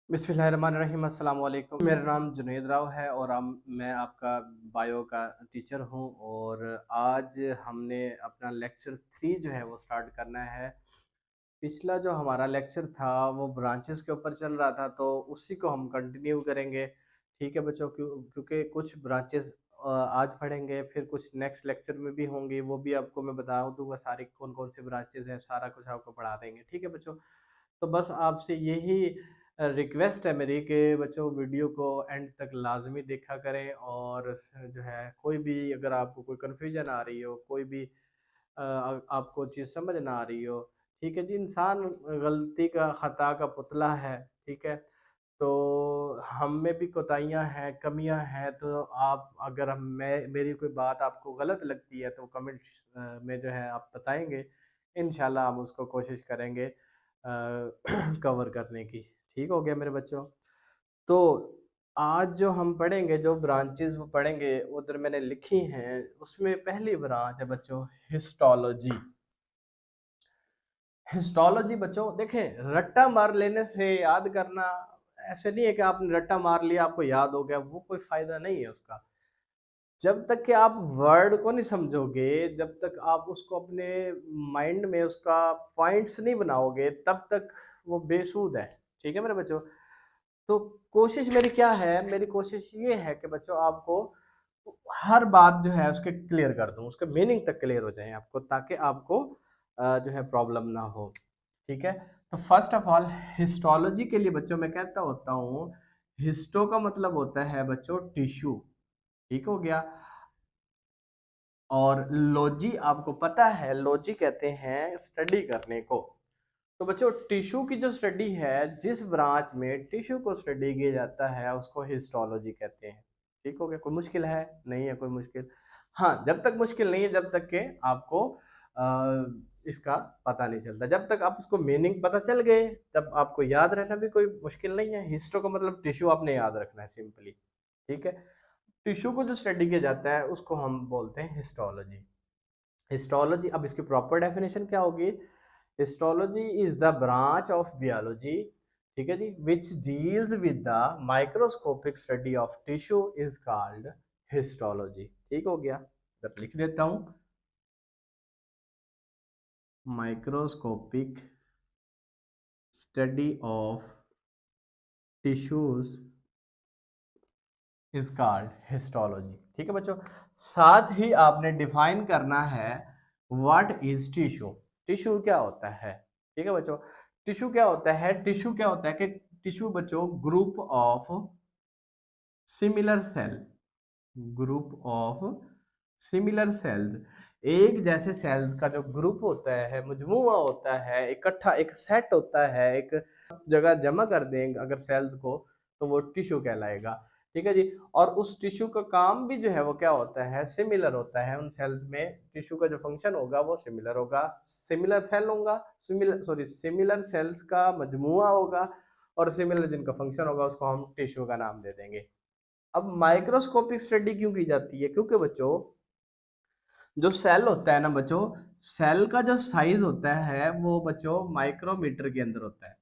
बिस्मिल्लाहिर्रहमानिर्रहीम अस्सलाम वालेकुम। मेरा नाम जुनैद राव है और मैं आपका बायो का टीचर हूँ और आज हमने अपना लेक्चर 3 जो है वो स्टार्ट करना है। पिछला जो हमारा लेक्चर था वो ब्रांचेस के ऊपर चल रहा था, तो उसी को हम कंटिन्यू करेंगे। ठीक है बच्चों, क्योंकि कुछ ब्रांचेस आज पढ़ेंगे, फिर कुछ नेक्स्ट लेक्चर में भी होंगी, वो भी आपको मैं बता दूंगा सारी कौन कौन सी ब्रांचेस हैं, सारा कुछ आपको पढ़ा देंगे। ठीक है बच्चों, तो बस आपसे यही रिक्वेस्ट है मेरी कि बच्चों वीडियो को एंड तक लाजमी देखा करें और जो है कोई भी अगर आपको कोई कन्फ्यूजन आ रही हो, कोई भी आपको चीज़ समझ ना आ रही हो, ठीक है जी। इंसान गलती का खता का पुतला है, ठीक है। तो हम में भी कोताहियाँ हैं, कमियां हैं, तो आप अगर मेरी कोई बात आपको गलत लगती है तो कमेंट्स में जो है आप बताएंगे। इंशाल्लाह हम उसको कोशिश करेंगे कवर करने की। ठीक हो गया मेरे बच्चों। तो आज जो हम पढ़ेंगे, जो ब्रांचेस वो पढ़ेंगे उधर मैंने लिखी हैं, उसमें पहली ब्रांच है बच्चों हिस्टोलॉजी। हिस्टोलॉजी बच्चों देखें, रट्टा मार लेने से याद करना ऐसे नहीं है कि आपने रट्टा मार लिया आपको याद हो गया, वो कोई फायदा नहीं है उसका। जब तक कि आप वर्ड को नहीं समझोगे, जब तक आप उसको अपने माइंड में उसका पॉइंट्स नहीं बनाओगे, तब तक वो बेसूद है। ठीक है मेरे बच्चों। तो कोशिश मेरी क्या है, मेरी कोशिश ये है कि बच्चों आपको हर बात जो है उसके क्लियर कर दूं, उसके मीनिंग तक क्लियर हो जाए आपको, ताकि आपको जो है प्रॉब्लम ना हो। ठीक है। तो फर्स्ट ऑफ ऑल हिस्टोलॉजी के लिए बच्चों मैं कहता होता हूँ, हिस्टो का मतलब होता है बच्चों टिश्यू। ठीक हो गया। और लॉजी आपको पता है, लॉजी कहते हैं स्टडी करने को। तो बच्चों टिश्यू की जो स्टडी है, जिस ब्रांच में टिश्यू को स्टडी किया जाता है उसको हिस्टोलॉजी कहते हैं। ठीक हो गया। कोई मुश्किल है? नहीं है कोई मुश्किल। हाँ, जब तक मुश्किल नहीं है, जब तक के आपको इसका पता नहीं चलता। जब तक आप उसको मीनिंग पता चल गए, तब आपको याद रहना भी कोई मुश्किल नहीं है। हिस्टो का मतलब टिश्यू आपने याद रखना है सिंपली। ठीक है। टिश्यू को जो स्टडी किया जाता है उसको हम बोलते हैं हिस्टोलॉजी। हिस्टोलॉजी, अब इसकी प्रॉपर डेफिनेशन क्या होगी? Histology is the branch of biology, ठीक है जी, which deals with the microscopic study of tissue is called histology. ठीक हो गया। तब लिख देता हूं, microscopic study of tissues is called histology. ठीक है बच्चों। साथ ही आपने डिफाइन करना है व्हाट इज टिश्यू। टिश्यू क्या होता है? ठीक है बच्चों। टिश्यू क्या होता है? टिश्यू क्या होता है कि टिश्यू बच्चों group of similar cell, group of similar cells, एक जैसे सेल्स का जो ग्रुप होता है, मजमुआ होता है, इकट्ठा एक सेट होता है, एक जगह जमा कर देंगे अगर सेल्स को, तो वो टिश्यू कहलाएगा। ठीक है जी। और उस टिश्यू का काम भी जो है वो क्या होता है? सिमिलर होता है। उन सेल्स में टिश्यू का जो फंक्शन होगा वो सिमिलर होगा। सिमिलर सेल होगा, सिमिलर सेल्स का मजमुआ होगा, और सिमिलर जिनका फंक्शन होगा उसको हम टिश्यू का नाम दे देंगे। अब माइक्रोस्कोपिक स्टडी क्यों की जाती है? क्योंकि बच्चों जो सेल होता है ना बच्चों, सेल का जो साइज होता है वो बच्चों माइक्रोमीटर के अंदर होता है।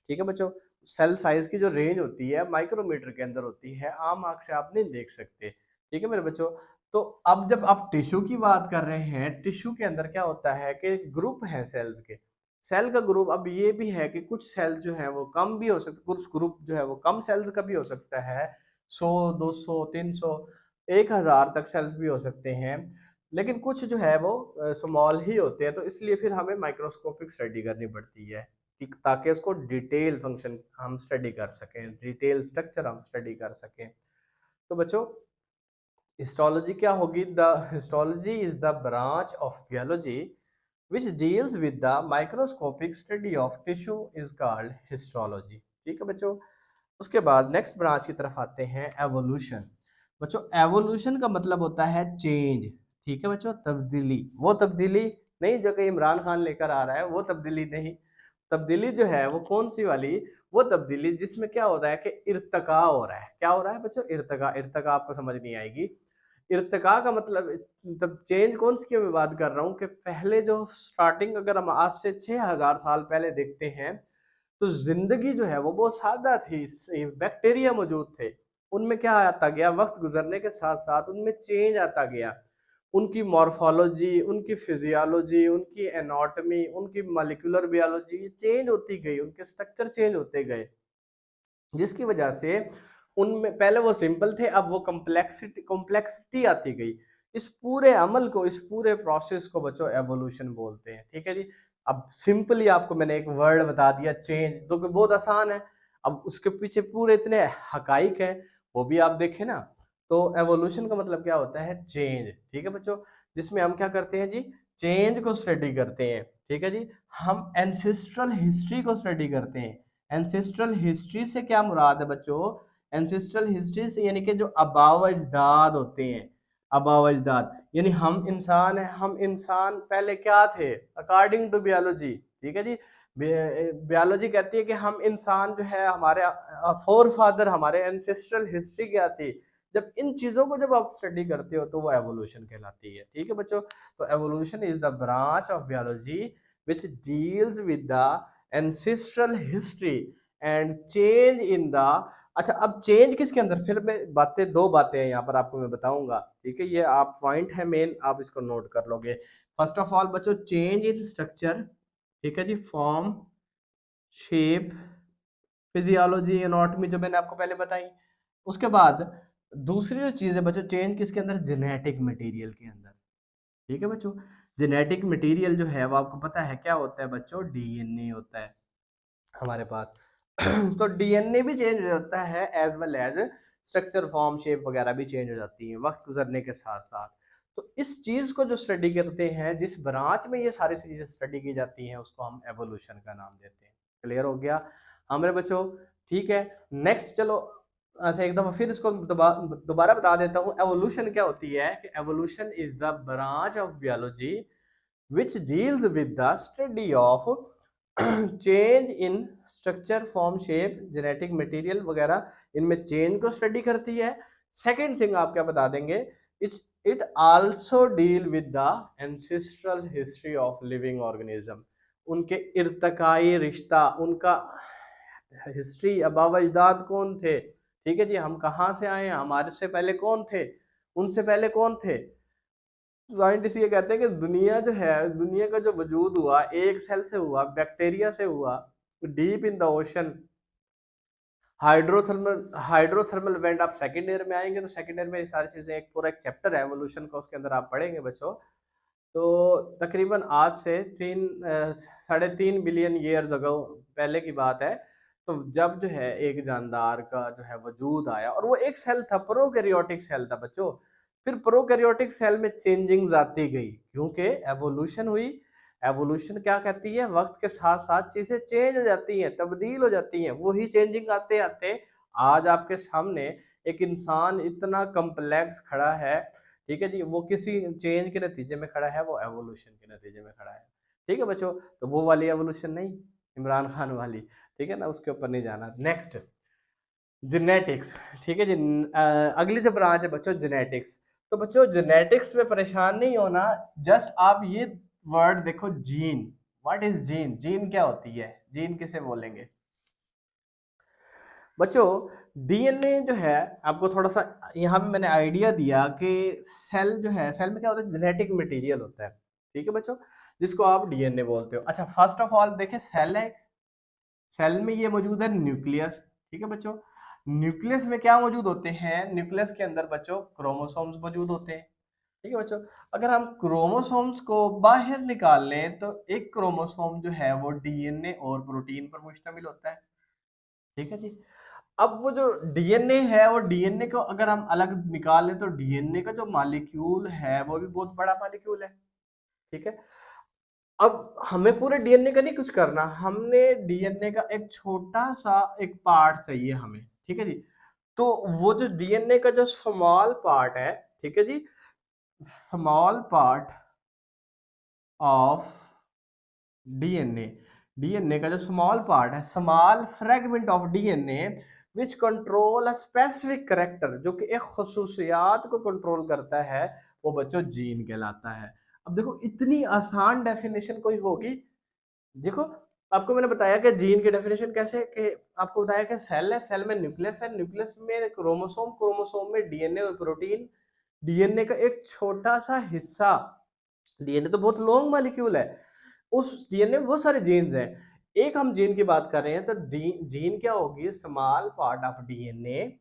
ठीक है बच्चों। सेल साइज की जो रेंज होती है माइक्रोमीटर के अंदर होती है, आम आंख से आप नहीं देख सकते। ठीक है मेरे बच्चों। तो अब जब आप टिश्यू की बात कर रहे हैं, टिश्यू के अंदर क्या होता है कि ग्रुप है सेल्स के, सेल का ग्रुप। अब ये भी है कि कुछ सेल जो है वो कम भी हो सकते, कुछ ग्रुप जो है वो कम सेल्स का भी हो सकता है, 100, 200, 300, 1000 तक सेल्स भी हो सकते हैं। लेकिन कुछ जो है वो स्मॉल ही होते हैं, तो इसलिए फिर हमें माइक्रोस्कोपिक स्टडी करनी पड़ती है कि ताकि उसको डिटेल फंक्शन हम स्टडी कर सकें, डिटेल स्ट्रक्चर हम स्टडी कर सकें। तो बच्चों हिस्टोलॉजी क्या होगी? The histology is the branch of biology which deals with the microscopic study of tissue is called histology। ठीक है बच्चों। उसके बाद नेक्स्ट ब्रांच की तरफ आते हैं, एवोल्यूशन। बच्चों एवोल्यूशन का मतलब होता है चेंज। ठीक है बच्चों, तब्दीली। वो तब्दीली नहीं जो कि इमरान खान लेकर आ रहा है, वो तब्दीली नहीं। तब्दीली जो है वो कौन सी वाली? वो तब्दीली जिसमें क्या हो रहा है कि इर्तका हो रहा है। क्या हो रहा है बच्चों? इर्तका। इर्तका आपको समझ नहीं आएगी। इर्तका का मतलब चेंज कौन सी की मैं बात कर रहा हूँ कि पहले जो स्टार्टिंग, अगर हम आज से 6000 साल पहले देखते हैं, तो जिंदगी जो है वो बहुत सादा थी, बैक्टीरिया मौजूद थे, उनमें क्या आता गया, वक्त गुजरने के साथ साथ उनमें चेंज आता गया, उनकी मॉर्फोलॉजी, उनकी फिजियोलॉजी, उनकी एनाटॉमी, उनकी मॉलिक्यूलर बायोलॉजी चेंज होती गई, उनके स्ट्रक्चर चेंज होते गए, जिसकी वजह से उनमें पहले वो सिंपल थे, अब वो कॉम्प्लेक्सिटी आती गई। इस पूरे अमल को, इस पूरे प्रोसेस को बच्चों एवोल्यूशन बोलते हैं। ठीक है जी। अब सिंपली आपको मैंने एक वर्ड बता दिया चेंज, तो बहुत आसान है। अब उसके पीछे पूरे इतने हकाइक हैं, वो भी आप देखें ना। तो एवोल्यूशन का मतलब क्या होता है, चेंज। ठीक है बच्चों, जिसमें हम क्या करते हैं जी, चेंज को स्टडी करते हैं। ठीक है जी। हम एंसेस्ट्रल हिस्ट्री को स्टडी करते हैं। एंसेस्ट्रल हिस्ट्री से क्या मुराद है बच्चों, एंसेस्ट्रल हिस्ट्री से यानी कि जो आबाव अजदाद होते हैं, आबाव अजदाद यानी हम इंसान हैं, हम इंसान पहले क्या थे अकॉर्डिंग टू बियोलॉजी। ठीक है जी। बियोलॉजी कहती है कि हम इंसान जो है, हमारे फोर फादर, हमारे एंसेस्ट्रल हिस्ट्री क्या थी। जब इन चीजों को जब आप स्टडी करते हो तो वो एवोल्यूशन कहलाती है। ठीक है बच्चों। तो evolution is the branch of biology which deals with the ancestral history and change in the। अच्छा, अब चेंज किसके अंदर, फिर मैं बातें, दो बातें हैं यहाँ पर आपको मैं बताऊंगा। ठीक है, ये आप पॉइंट है मेन, आप इसको नोट कर लोगे। फर्स्ट ऑफ ऑल बच्चों, चेंज इन स्ट्रक्चर। ठीक है जी, फॉर्म, शेप, फिजियोलॉजी, एनाटॉमी जो मैंने आपको पहले बताई। उसके बाद दूसरी जो चीज है बच्चों, चेंज किसके अंदर, जेनेटिक मटेरियल के अंदर। ठीक है बच्चों। जेनेटिक मटेरियल जो है वो आपको पता है क्या होता है बच्चों, डीएनए होता है हमारे पास। तो डीएनए भी चेंज हो जाता है, as well as structure, form, shape वगैरह भी चेंज हो जाती है वक्त गुजरने के साथ साथ। तो इस चीज को जो स्टडी करते हैं, जिस ब्रांच में ये सारी चीजें स्टडी की जाती हैं, उसको हम एवोल्यूशन का नाम देते हैं। क्लियर हो गया हमारे बच्चों। ठीक है, नेक्स्ट चलो। अच्छा, एक दफा फिर इसको दोबारा बता देता हूँ, एवोल्यूशन क्या होती है कि evolution is the branch of biology which deals with the study of change in structure, form, shape, genetic material वगैरह, इनमें चेंज को स्टडी करती है। सेकेंड थिंग आप क्या बता देंगे, it also deal with the ancestral history of living organism, उनके इर्तकाई रिश्ता, उनका हिस्ट्री, अबाव अजदाद कौन थे। ठीक है जी, हम कहाँ से आए हैं, हमारे से पहले कौन थे, उनसे पहले कौन थे। साइंटिस्ट ये कहते हैं कि दुनिया जो है, दुनिया का जो वजूद हुआ एक सेल से हुआ, बैक्टीरिया से हुआ, deep in the ocean, hydrothermal vent. आप सेकंड ईयर में आएंगे तो सेकंड ईयर में ये सारी चीजें, एक पूरा एक चैप्टर है एवोल्यूशन का, उसके अंदर आप पढ़ेंगे बच्चों। तो तकरीबन आज से 3.5 बिलियन ईयर्स अगो पहले की बात है। तो जब जो है एक जानदार का जो है वजूद आया, और वो एक सेल था, प्रोकैरियोटिक सेल था बच्चों। फिर प्रोकैरियोटिक सेल में चेंजिंग्स आती गई, क्योंकि एवोल्यूशन हुई। एवोल्यूशन क्या कहती है, वक्त के साथ साथ चीजें चेंज हो जाती हैं, तब्दील हो जाती हैं। वही चेंजिंग आते आते आज आपके सामने एक इंसान इतना कम्प्लेक्स खड़ा है। ठीक है जी, वो किसी चेंज के नतीजे में खड़ा है, वो एवोल्यूशन के नतीजे में खड़ा है। ठीक है बच्चों, तो वो वाली एवोल्यूशन नहीं, इमरान खान वाली। ठीक है ना, उसके ऊपर नहीं जाना। Next, genetics. ठीक है जी। अगली जो ब्रांच है बच्चों, जेनेटिक्स। तो बच्चों जेनेटिक्स में परेशान नहीं होना, जस्ट आप ये वर्ड देखो, gene. What is gene, gene क्या होती है, जीन किसे बोलेंगे बच्चों। डीएनए जो है, आपको थोड़ा सा यहाँ पे मैंने आइडिया दिया कि सेल जो है, सेल में क्या होता है, जेनेटिक मटेरियल होता है। ठीक है बच्चों, जिसको आप डीएनए बोलते हो। अच्छा, फर्स्ट ऑफ ऑल देखिए, सेल है, सेल में ये मौजूद है न्यूक्लियस। ठीक है बच्चों, न्यूक्लियस में क्या मौजूद होते हैं, न्यूक्लियस के अंदर बच्चों क्रोमोसोम्स मौजूद होते हैं। ठीक है बच्चों, अगर हम क्रोमोसोम्स को बाहर निकाल लें तो एक क्रोमोसोम जो है वो डीएनए और प्रोटीन पर मुश्तमिल होता है। ठीक है जी। अब वो जो डीएनए है, वो डीएनए को अगर हम अलग निकाल लें तो डीएनए का जो मॉलिक्यूल है वो भी बहुत बड़ा मॉलिक्यूल है। ठीक है। अब हमें पूरे डीएनए का नहीं कुछ करना, हमने डीएनए का एक छोटा सा एक पार्ट चाहिए हमें। ठीक है जी। तो वो जो डीएनए का जो स्मॉल पार्ट है, ठीक है जी, small part of DNA, DNA का जो स्मॉल पार्ट है, small fragment of DNA which control a specific character, जो कि एक खसूसियात को कंट्रोल करता है, वो बच्चों जीन कहलाता है। अब देखो, इतनी आसान डेफिनेशन कोई होगी, देखो, आपको मैंने बताया कि जीन की डेफिनेशन कैसे, कि आपको बताया कि सेल है, सेल में न्यूक्लियस है, न्यूक्लियस में क्रोमोसोम, क्रोमोसोम में डीएनए और प्रोटीन, डीएनए का एक छोटा सा हिस्सा, डीएनए तो बहुत लॉन्ग मॉलिक्यूल है, उस डीएनए में बहुत सारे जीन्स हैं। एक हम जीन की बात कर रहे हैं तो जीन क्या होगी, small part of DNA,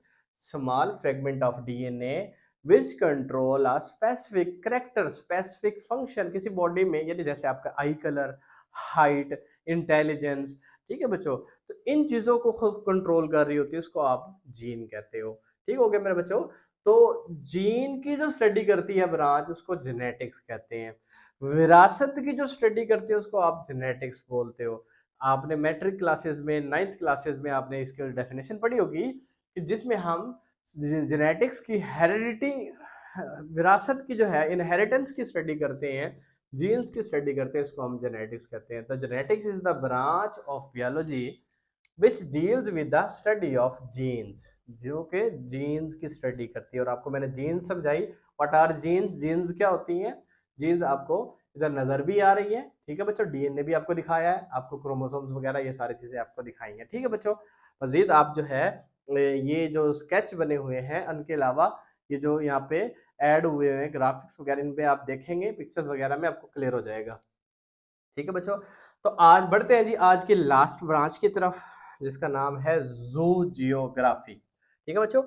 small fragment of DNA which control a specific character, specific function किसी बॉडी में, यानी जैसे आपका आई कलर, हाइट, इंटेलिजेंस। ठीक है बच्चों, तो इन चीजों को खुद कंट्रोल कर रही होती है, उसको आप जीन कहते हो। ठीक हो गया मेरे बच्चों। तो जीन की जो स्टडी करती है ब्रांच, उसको जेनेटिक्स कहते हैं। विरासत की जो स्टडी करते हैं उसको आप जेनेटिक्स बोलते हो। आपने मैट्रिक क्लासेस में, नाइन्थ क्लासेस में आपने इसकी डेफिनेशन पढ़ी होगी कि जिसमें हम जेनेटिक्स की हेरिडिटी, विरासत की जो है, इनहेरिटेंस की स्टडी करते हैं, जीन्स की स्टडी करते हैं, इसको हम जेनेटिक्स कहते हैं। तो genetics is the branch of biology which deals with the study of genes, जो कि जीन्स की स्टडी करती है। और आपको मैंने जीन्स समझाई, व्हाट आर जीन्स, जीन्स क्या होती हैं। जीन्स आपको इधर नजर भी आ रही है, ठीक है बच्चों, डीएनए भी आपको दिखाया है, आपको क्रोमोसोम्स वगैरह ये सारी चीजें आपको दिखाई हैं। ठीक है बच्चों, मजीद आप जो है ये जो स्केच बने हुए हैं, उनके अलावा ये जो यहाँ पे ऐड हुए हैं ग्राफिक्स वगैरह, इन पे आप देखेंगे पिक्चर्स वगैरह में, आपको क्लियर हो जाएगा। ठीक है बच्चों, तो आज बढ़ते हैं जी आज की लास्ट ब्रांच की तरफ, जिसका नाम है जू जियोग्राफी। ठीक है बच्चों,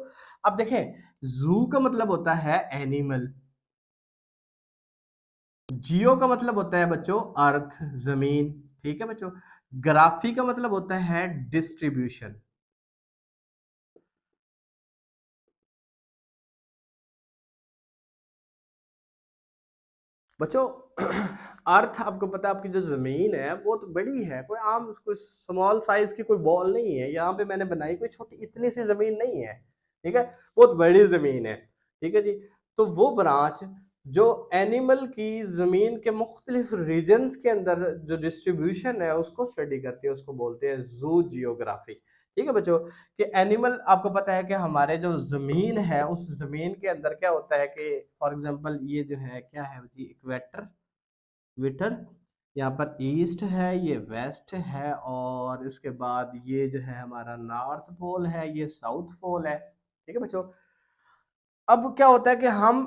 अब देखें, जू का मतलब होता है एनिमल, जियो का मतलब होता है बच्चों अर्थ, जमीन। ठीक है बच्चों, ग्राफी का मतलब होता है डिस्ट्रीब्यूशन। बच्चों अर्थ आपको पता है, आपकी जो जमीन है वो तो बड़ी है, कोई आम कोई स्मॉल साइज की कोई बॉल नहीं है यहाँ पे मैंने बनाई, कोई छोटी इतनी सी जमीन नहीं है। ठीक है, बहुत बड़ी जमीन है। ठीक है जी, तो वो ब्रांच जो एनिमल की जमीन के मुख्तलिफ रीजन्स के अंदर जो डिस्ट्रीब्यूशन है उसको स्टडी करती है, उसको बोलते हैं जू जियोग्राफी। ठीक है बच्चों, कि एनिमल आपको पता है कि हमारे जो जमीन है, उस जमीन के अंदर क्या होता है कि फॉर एग्जांपल ये जो है क्या है जी, इक्वेटर, विटर, यहाँ पर ईस्ट है, ये वेस्ट है, और इसके बाद ये जो है हमारा नॉर्थ पोल है, ये साउथ पोल है। ठीक है बच्चों, अब क्या होता है कि हम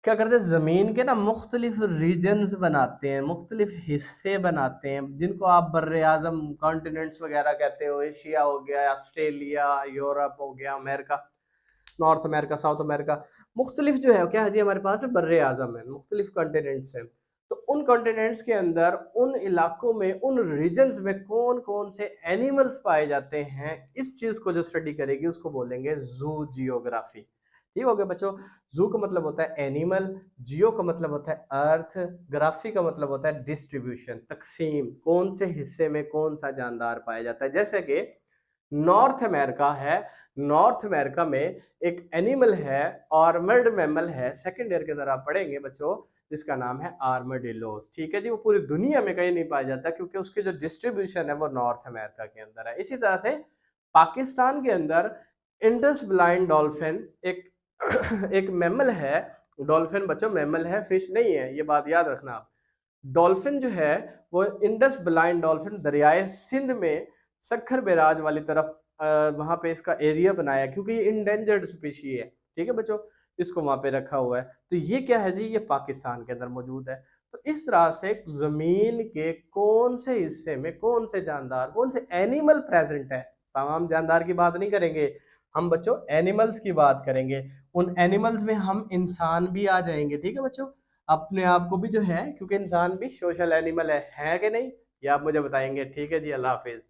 क्या करते हैं, जमीन के ना मुख्तलिफ रीजन्स बनाते हैं, मुख्तलिफ हिस्से बनाते हैं, जिनको आप बर्रे आजम कॉन्टिनेंट्स वगैरह कहते हो। एशिया हो गया, ऑस्ट्रेलिया, यूरोप हो गया, America, north America, south America, मुख्तलिफ जो है क्या है जी हमारे पास बर्रे आजम है, मुख्तलिफ कॉन्टिनेंट्स हैं। तो उन कॉन्टिनेंट्स के अंदर, उन इलाकों में, उन रीजन्स में कौन कौन से एनिमल्स पाए जाते हैं, इस चीज को जो स्टडी करेगी उसको बोलेंगे जू जियोग्राफी। ठीक हो गया बच्चों, जू का मतलब होता है एनिमल, जियो का मतलब होता है अर्थ, ग्राफी का मतलब होता है डिस्ट्रीब्यूशन, तकसीम, कौन से हिस्से में कौन सा जानदार पाया जाता है। जैसे कि नॉर्थ अमेरिका है, नॉर्थ अमेरिका में एक एनिमल है, आर्मर्ड मैमल है, सेकेंड ईयर के अंदर आप पढ़ेंगे बच्चों, जिसका नाम है आर्मडिलोस। ठीक है जी, वो पूरी दुनिया में कहीं नहीं पाया जाता क्योंकि उसकी जो डिस्ट्रीब्यूशन है वो नॉर्थ अमेरिका के अंदर है। इसी तरह से पाकिस्तान के अंदर इंडस ब्लाइंड डॉल्फिन एक एक मैमल है, डॉल्फिन बच्चों मैमल है, फिश नहीं है, ये बात याद रखना आप। डॉल्फिन जो है वो इंडस ब्लाइंड डॉल्फिन दरियाए सिंध में सखर बैराज वाली तरफ वहां पे इसका एरिया बनाया, क्योंकि ये इंडेंजर्ड स्पीशी है। ठीक है बच्चों, इसको वहां पे रखा हुआ है। तो ये क्या है जी, ये पाकिस्तान के अंदर मौजूद है। तो इस तरह से जमीन के कौन से हिस्से में कौन से जानदार, कौन से एनिमल प्रेजेंट है, तमाम जानदार की बात नहीं करेंगे हम बच्चों, एनिमल्स की बात करेंगे। उन एनिमल्स में हम इंसान भी आ जाएंगे। ठीक है बच्चों, अपने आप को भी जो है, क्योंकि इंसान भी सोशल एनिमल है कि नहीं, ये आप मुझे बताएंगे। ठीक है जी, अल्लाह हाफिज।